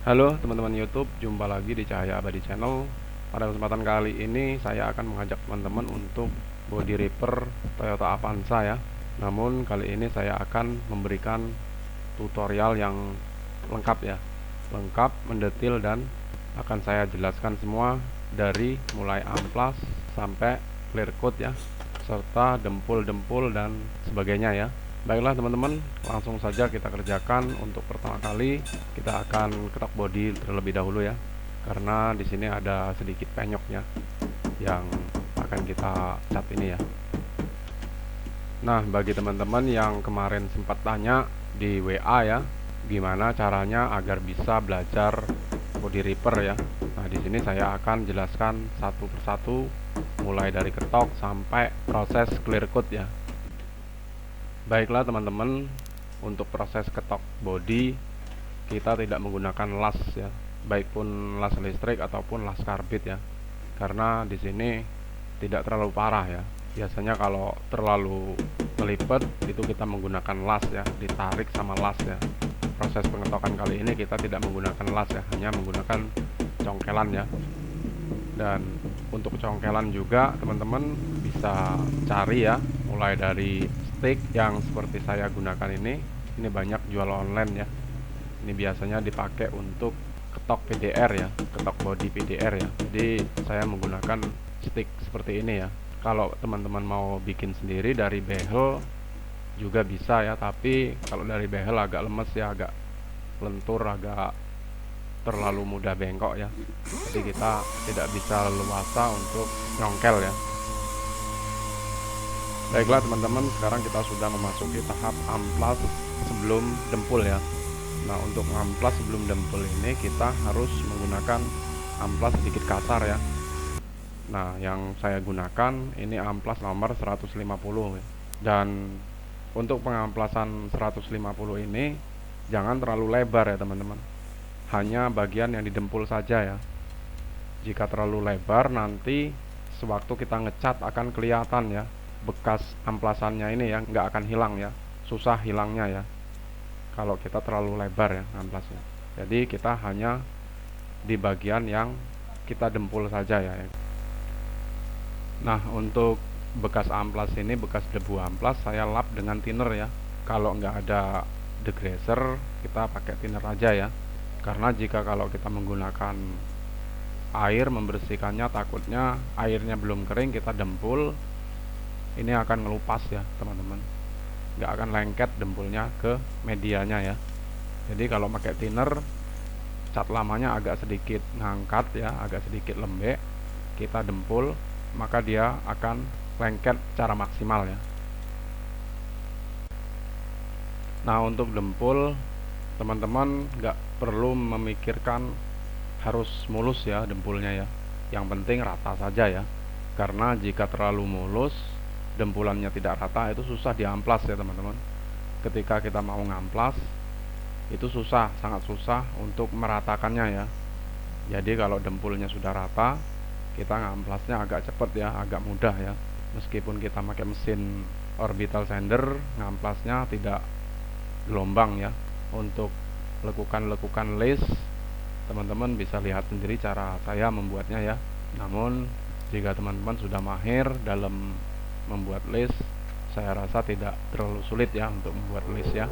Halo teman-teman YouTube, jumpa lagi di Cahaya Abadi Channel. Pada kesempatan kali ini saya akan mengajak teman-teman untuk body repair Toyota Avanza ya. Namun kali ini saya akan memberikan tutorial yang lengkap ya. Lengkap, mendetil, dan akan saya jelaskan semua dari mulai amplas sampai clear coat ya, serta dempul-dempul dan sebagainya ya. Baiklah teman-teman, langsung saja kita kerjakan. Untuk pertama kali kita akan ketok bodi terlebih dahulu ya, karena di sini ada sedikit penyoknya yang akan kita cat ini ya. Nah, bagi teman-teman yang kemarin sempat tanya di WA ya, gimana caranya agar bisa belajar body repair ya. Nah, di sini saya akan jelaskan satu persatu, mulai dari ketok sampai proses clear coat ya. Baiklah teman-teman, untuk proses ketok bodi kita tidak menggunakan las ya, baik pun las listrik ataupun las karbit ya, karena di sini tidak terlalu parah ya. Biasanya kalau terlalu melipet itu kita menggunakan las ya, ditarik sama las ya. Proses pengetokan kali ini kita tidak menggunakan las ya, hanya menggunakan congkelan ya. Dan untuk congkelan juga teman-teman bisa cari ya, mulai dari stick yang seperti saya gunakan ini banyak jual online ya. Ini biasanya dipakai untuk ketok PDR ya, ketok body PDR ya. Jadi saya menggunakan stick seperti ini ya. Kalau teman-teman mau bikin sendiri dari behel juga bisa ya, tapi kalau dari behel agak lemes ya, agak lentur, agak terlalu mudah bengkok ya. Jadi kita tidak bisa leluasa untuk nyongkel ya. Baiklah teman-teman, sekarang kita sudah memasuki tahap amplas sebelum dempul ya. Nah, untuk amplas sebelum dempul ini kita harus menggunakan amplas sedikit kasar ya. Nah, yang saya gunakan ini amplas nomor 150 ya. Dan untuk pengamplasan 150 ini jangan terlalu lebar ya teman-teman, hanya bagian yang didempul saja ya. Jika terlalu lebar nanti sewaktu kita ngecat akan kelihatan ya, bekas amplasannya ini ya nggak akan hilang ya, susah hilangnya ya kalau kita terlalu lebar ya amplasnya. Jadi kita hanya di bagian yang kita dempul saja ya. Nah, untuk bekas amplas ini, bekas debu amplas, saya lap dengan thinner ya. Kalau nggak ada degreaser kita pakai thinner aja ya, karena jika kalau kita menggunakan air membersihkannya, takutnya airnya belum kering kita dempul, ini akan ngelupas ya teman-teman, nggak akan lengket dempulnya ke medianya ya. Jadi kalau pakai thinner, cat lamanya agak sedikit ngangkat ya, agak sedikit lembek, kita dempul maka dia akan lengket secara maksimal ya. Nah, untuk dempul teman-teman nggak perlu memikirkan harus mulus ya dempulnya ya, yang penting rata saja ya, karena jika terlalu mulus dempulannya tidak rata itu susah diamplas ya teman-teman. Ketika kita mau ngamplas itu susah, sangat susah untuk meratakannya ya. Jadi kalau dempulnya sudah rata, kita ngamplasnya agak cepat ya, agak mudah ya. Meskipun kita pakai mesin orbital sander, ngamplasnya tidak gelombang ya. Untuk lekukan-lekukan lace teman-teman bisa lihat sendiri cara saya membuatnya ya. Namun jika teman-teman sudah mahir dalam membuat list, saya rasa tidak terlalu sulit ya untuk membuat list ya.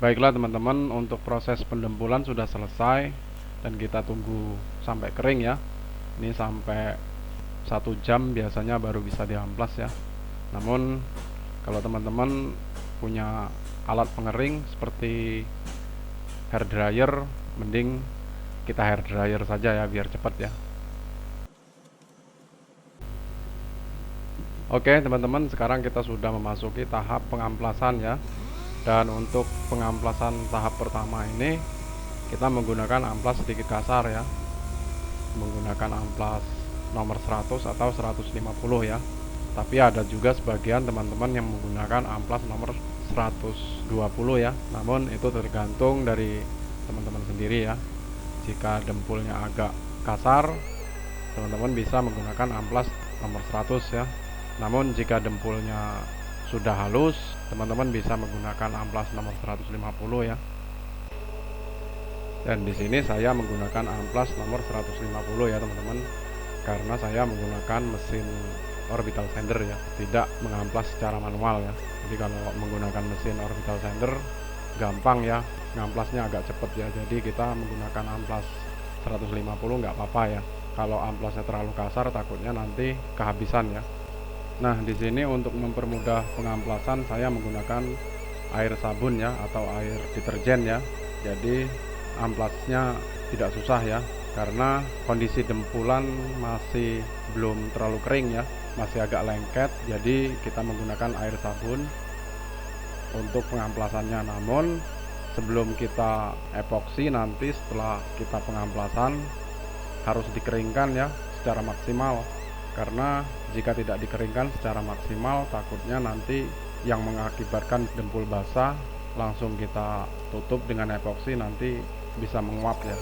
Baiklah teman-teman, untuk proses pendempulan sudah selesai dan kita tunggu sampai kering ya. Ini sampai 1 jam biasanya baru bisa diamplas ya. Namun kalau teman-teman punya alat pengering seperti hair dryer, mending kita hair dryer saja ya biar cepat ya. Oke teman-teman, sekarang kita sudah memasuki tahap pengamplasan ya. Dan untuk pengamplasan tahap pertama ini kita menggunakan amplas sedikit kasar ya, menggunakan amplas nomor 100 atau 150 ya. Tapi ada juga sebagian teman-teman yang menggunakan amplas nomor 120 ya. Namun itu tergantung dari teman-teman sendiri ya. Jika dempulnya agak kasar, teman-teman bisa menggunakan amplas nomor 100 ya. Namun jika dempulnya sudah halus, teman-teman bisa menggunakan amplas nomor 150 ya. Dan di sini saya menggunakan amplas nomor 150 ya teman-teman, karena saya menggunakan mesin orbital sander ya, tidak mengamplas secara manual ya. Jadi kalau menggunakan mesin orbital sander gampang ya, ngamplasnya agak cepet ya. Jadi kita menggunakan amplas 150 nggak apa-apa ya. Kalau amplasnya terlalu kasar takutnya nanti kehabisan ya. Nah, di sini untuk mempermudah pengamplasan saya menggunakan air sabun ya atau air deterjen ya. Jadi amplasnya tidak susah ya, karena kondisi dempulan masih belum terlalu kering ya, masih agak lengket. Jadi kita menggunakan air sabun untuk pengamplasannya. Namun sebelum kita epoksi nanti setelah kita pengamplasan harus dikeringkan ya secara maksimal. Karena jika tidak dikeringkan secara maksimal takutnya nanti yang mengakibatkan dempul basah langsung kita tutup dengan epoksi nanti bisa menguap ya.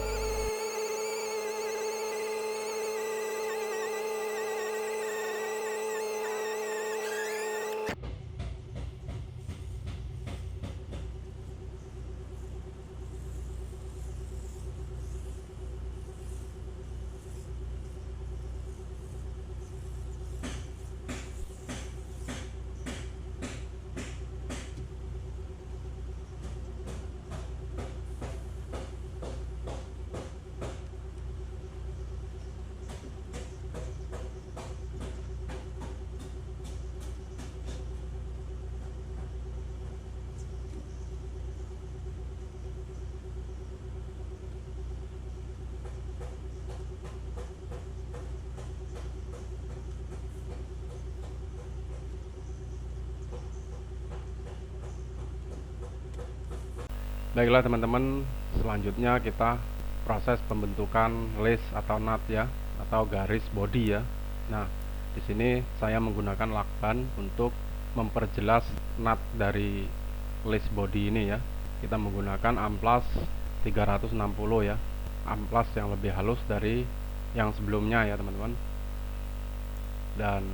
Baiklah teman-teman, selanjutnya kita proses pembentukan lace atau nut ya, atau garis body ya. Nah, Di sini saya menggunakan lakban untuk memperjelas nut dari list body ini ya. Kita menggunakan amplas 360 ya, amplas yang lebih halus dari yang sebelumnya ya teman-teman. Dan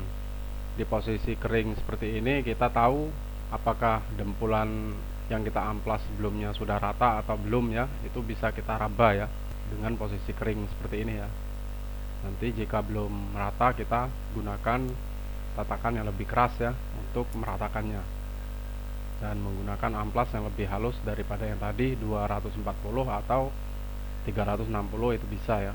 di posisi kering seperti ini kita tahu apakah dempulan yang kita amplas sebelumnya sudah rata atau belum ya. Itu bisa kita raba ya dengan posisi kering seperti ini ya. Nanti jika belum merata kita gunakan tatakan yang lebih keras ya untuk meratakannya, dan menggunakan amplas yang lebih halus daripada yang tadi 240 atau 360 itu bisa ya.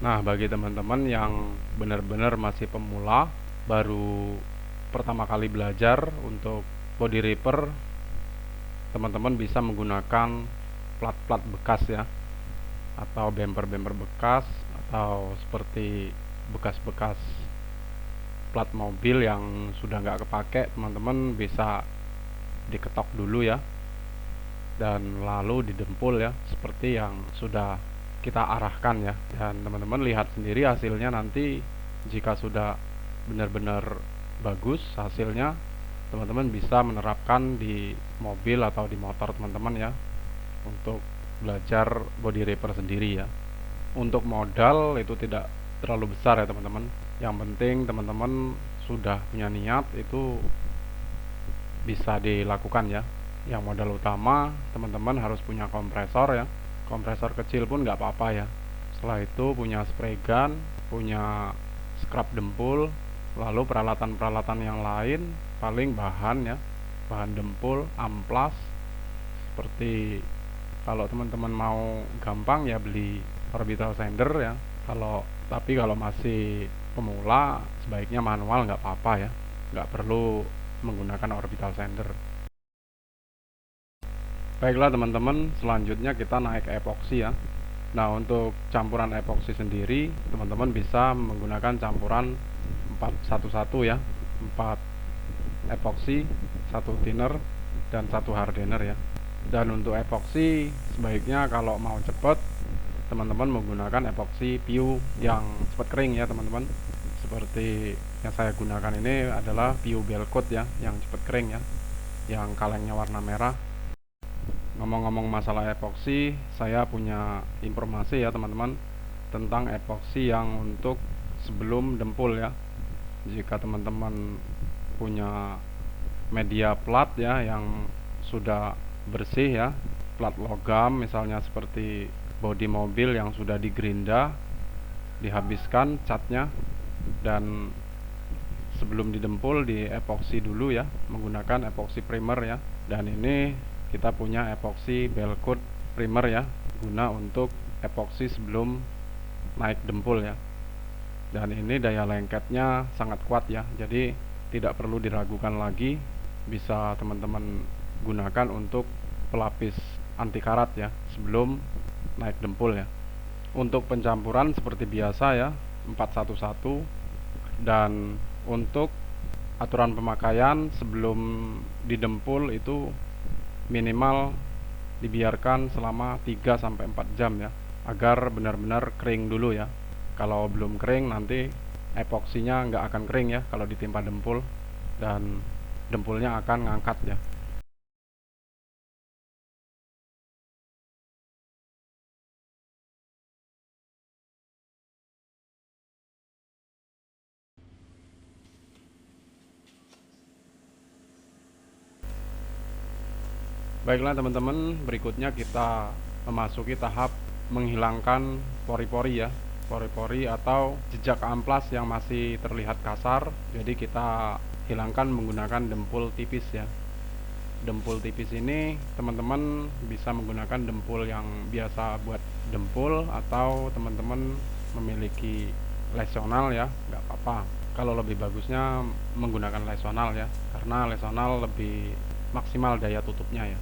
Nah, bagi teman-teman yang benar-benar masih pemula, baru pertama kali belajar untuk body ripper, teman-teman bisa menggunakan plat-plat bekas ya, atau bumper-bumper bekas, atau seperti bekas-bekas plat mobil yang sudah nggak kepake. Teman-teman bisa diketok dulu ya, dan lalu didempul ya, seperti yang sudah kita arahkan ya. Dan teman-teman lihat sendiri hasilnya nanti. Jika sudah benar-benar bagus hasilnya, teman-teman bisa menerapkan di mobil atau di motor teman-teman ya, untuk belajar body repair sendiri ya. Untuk modal itu tidak terlalu besar ya teman-teman. Yang penting teman-teman sudah punya niat, itu bisa dilakukan ya. Yang modal utama teman-teman harus punya kompresor ya. Kompresor kecil pun nggak apa-apa ya. Setelah itu punya spray gun, punya scrub dempul, lalu peralatan-peralatan yang lain, paling bahan ya, bahan dempul, amplas. Seperti kalau teman-teman mau gampang ya beli orbital sander ya. Tapi kalau masih pemula sebaiknya manual, nggak apa-apa ya, nggak perlu menggunakan orbital sander. Baiklah teman-teman, selanjutnya kita naik epoksi ya. Nah, untuk campuran epoksi sendiri teman-teman bisa menggunakan campuran 411 ya, 4 epoksi, 1 thinner dan 1 hardener ya. Dan untuk epoksi sebaiknya kalau mau cepat, teman-teman menggunakan epoksi PU yang cepat kering ya teman-teman. Seperti yang saya gunakan ini adalah PU Belcoat ya, yang cepat kering ya, yang kalengnya warna merah. Ngomong-ngomong masalah epoksi, saya punya informasi ya teman-teman tentang epoksi yang untuk sebelum dempul ya. Jika teman-teman punya media plat ya yang sudah bersih ya, plat logam misalnya seperti bodi mobil yang sudah digerinda, dihabiskan catnya, dan sebelum didempul di epoksi dulu ya, menggunakan epoksi primer ya. Dan ini kita punya epoksi Belcoat primer ya, guna untuk epoksi sebelum naik dempul ya. Dan ini daya lengketnya sangat kuat ya, jadi tidak perlu diragukan lagi, bisa teman-teman gunakan untuk pelapis anti karat ya sebelum naik dempul ya. Untuk pencampuran seperti biasa ya, 411. Dan untuk aturan pemakaian sebelum didempul itu minimal dibiarkan selama 3-4 jam ya, agar benar-benar kering dulu ya. Kalau belum kering nanti epoksinya nggak akan kering ya kalau ditimpa dempul, dan dempulnya akan ngangkat ya. Baiklah teman-teman, berikutnya kita memasuki tahap menghilangkan pori-pori ya, pori-pori atau jejak amplas yang masih terlihat kasar. Jadi kita hilangkan menggunakan dempul tipis ya. Dempul tipis ini teman-teman bisa menggunakan dempul yang biasa buat dempul, atau teman-teman memiliki lesonal ya, nggak apa-apa. Kalau lebih bagusnya menggunakan lesonal ya, karena lesonal lebih maksimal daya tutupnya ya.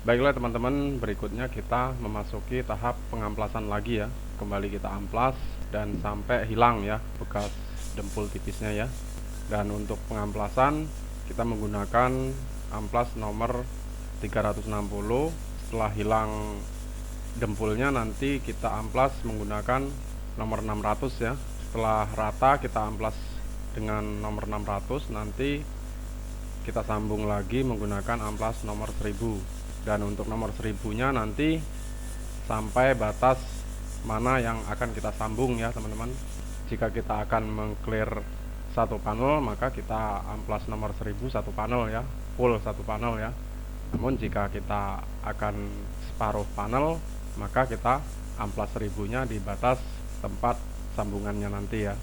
Baiklah teman-teman, berikutnya kita memasuki tahap pengamplasan lagi ya. Kembali kita amplas dan sampai hilang ya bekas dempul tipisnya ya. Dan untuk pengamplasan kita menggunakan amplas nomor 360. Setelah hilang dempulnya nanti kita amplas menggunakan nomor 600 ya. Setelah rata kita amplas dengan nomor 600, nanti kita sambung lagi menggunakan amplas nomor 1000. Dan untuk nomor 1000-nya nanti sampai batas mana yang akan kita sambung ya teman-teman. Jika kita akan mengclear satu panel, maka kita amplas nomor 1000 satu panel ya, full satu panel ya. Namun jika kita akan separuh panel, maka kita amplas 1000-nya di batas tempat sambungannya nanti ya.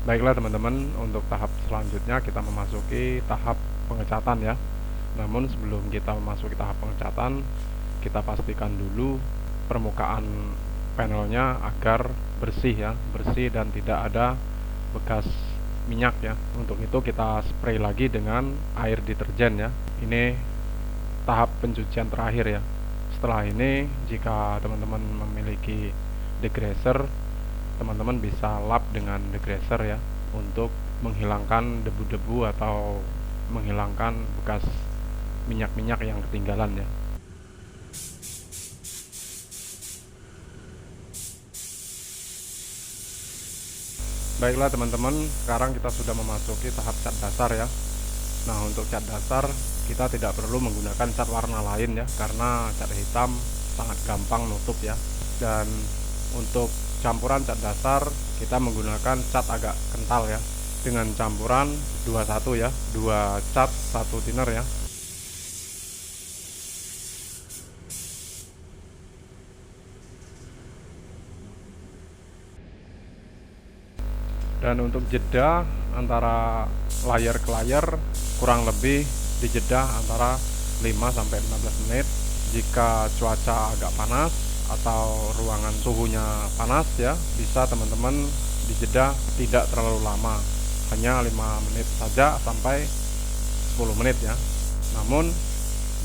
Baiklah teman-teman, untuk tahap selanjutnya kita memasuki tahap pengecatan ya. Namun sebelum kita memasuki tahap pengecatan, kita pastikan dulu permukaan panelnya agar bersih ya, bersih dan tidak ada bekas minyak ya. Untuk itu kita spray lagi dengan air deterjen ya. Ini tahap pencucian terakhir ya. Setelah ini jika teman-teman memiliki degreaser, teman-teman bisa lap dengan degreaser ya untuk menghilangkan debu-debu atau menghilangkan bekas minyak-minyak yang ketinggalan ya. Baiklah teman-teman, sekarang kita sudah memasuki tahap cat dasar ya. Nah, untuk cat dasar kita tidak perlu menggunakan cat warna lain ya, karena cat hitam sangat gampang nutup ya. Dan untuk campuran cat dasar kita menggunakan cat agak kental ya, dengan campuran 21 ya, 2 cat 1 thinner ya. Dan untuk jeda antara layer ke layer kurang lebih dijeda antara 5-15 menit. Jika cuaca agak panas atau ruangan suhunya panas ya, bisa teman-teman dijeda tidak terlalu lama, hanya 5 menit saja sampai 10 menit ya. Namun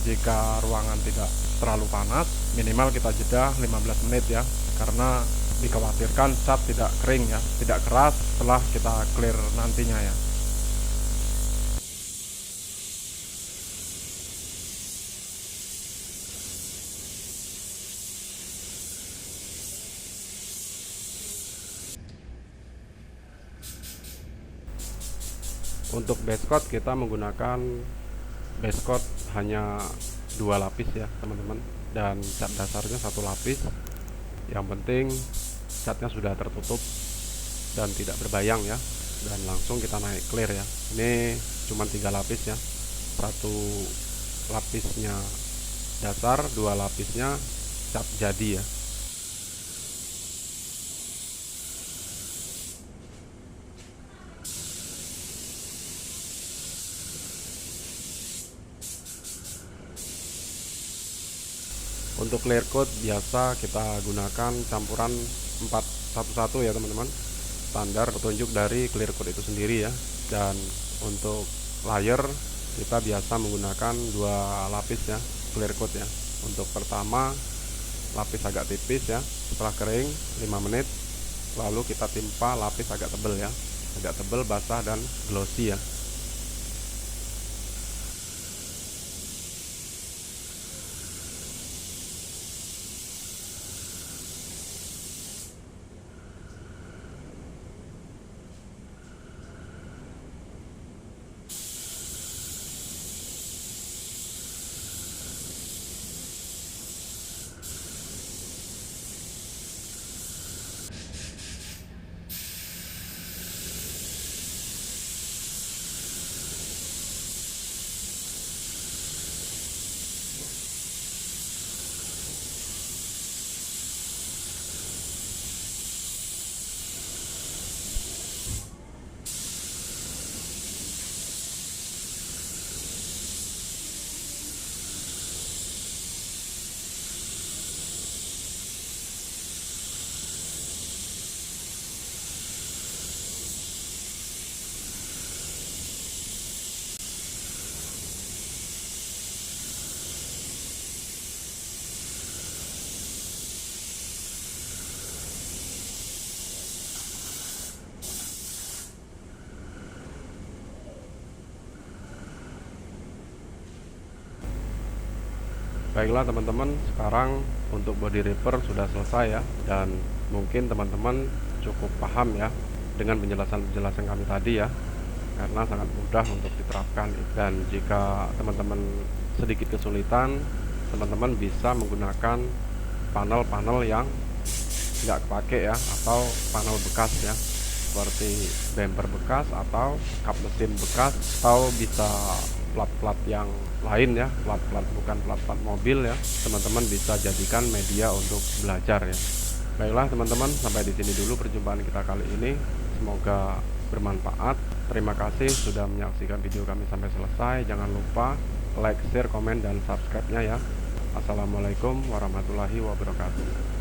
jika ruangan tidak terlalu panas, minimal kita jeda 15 menit ya, karena dikhawatirkan cat tidak kering ya, tidak keras setelah kita clear nantinya ya. Untuk base coat kita menggunakan base coat hanya 2 lapis ya teman-teman, dan cat dasarnya 1 lapis. Yang penting catnya sudah tertutup dan tidak berbayang ya, dan langsung kita naik clear ya. Ini cuma 3 lapis ya, 1 lapisnya dasar, 2 lapisnya cat jadi ya. Untuk clear coat biasa kita gunakan campuran 411 ya teman-teman, standar petunjuk dari clear coat itu sendiri ya. Dan untuk layer kita biasa menggunakan 2 lapis ya clear coat ya. Untuk pertama lapis agak tipis ya, setelah kering 5 menit lalu kita timpa lapis agak tebal ya, agak tebal, basah dan glossy ya. Baiklah teman-teman, sekarang untuk body ripper sudah selesai ya, dan mungkin teman-teman cukup paham ya dengan penjelasan-penjelasan kami tadi ya, karena sangat mudah untuk diterapkan. Dan jika teman-teman sedikit kesulitan, teman-teman bisa menggunakan panel-panel yang nggak kepake ya, atau panel bekas ya, seperti bumper bekas atau kap mesin bekas, atau bisa plat-plat yang lain ya, plat-plat bukan plat-plat mobil ya, teman-teman bisa jadikan media untuk belajar ya. Baiklah teman-teman, sampai di sini dulu perjumpaan kita kali ini, semoga bermanfaat. Terima kasih sudah menyaksikan video kami sampai selesai. Jangan lupa like, share, komen, dan subscribe-nya ya. Assalamualaikum warahmatullahi wabarakatuh.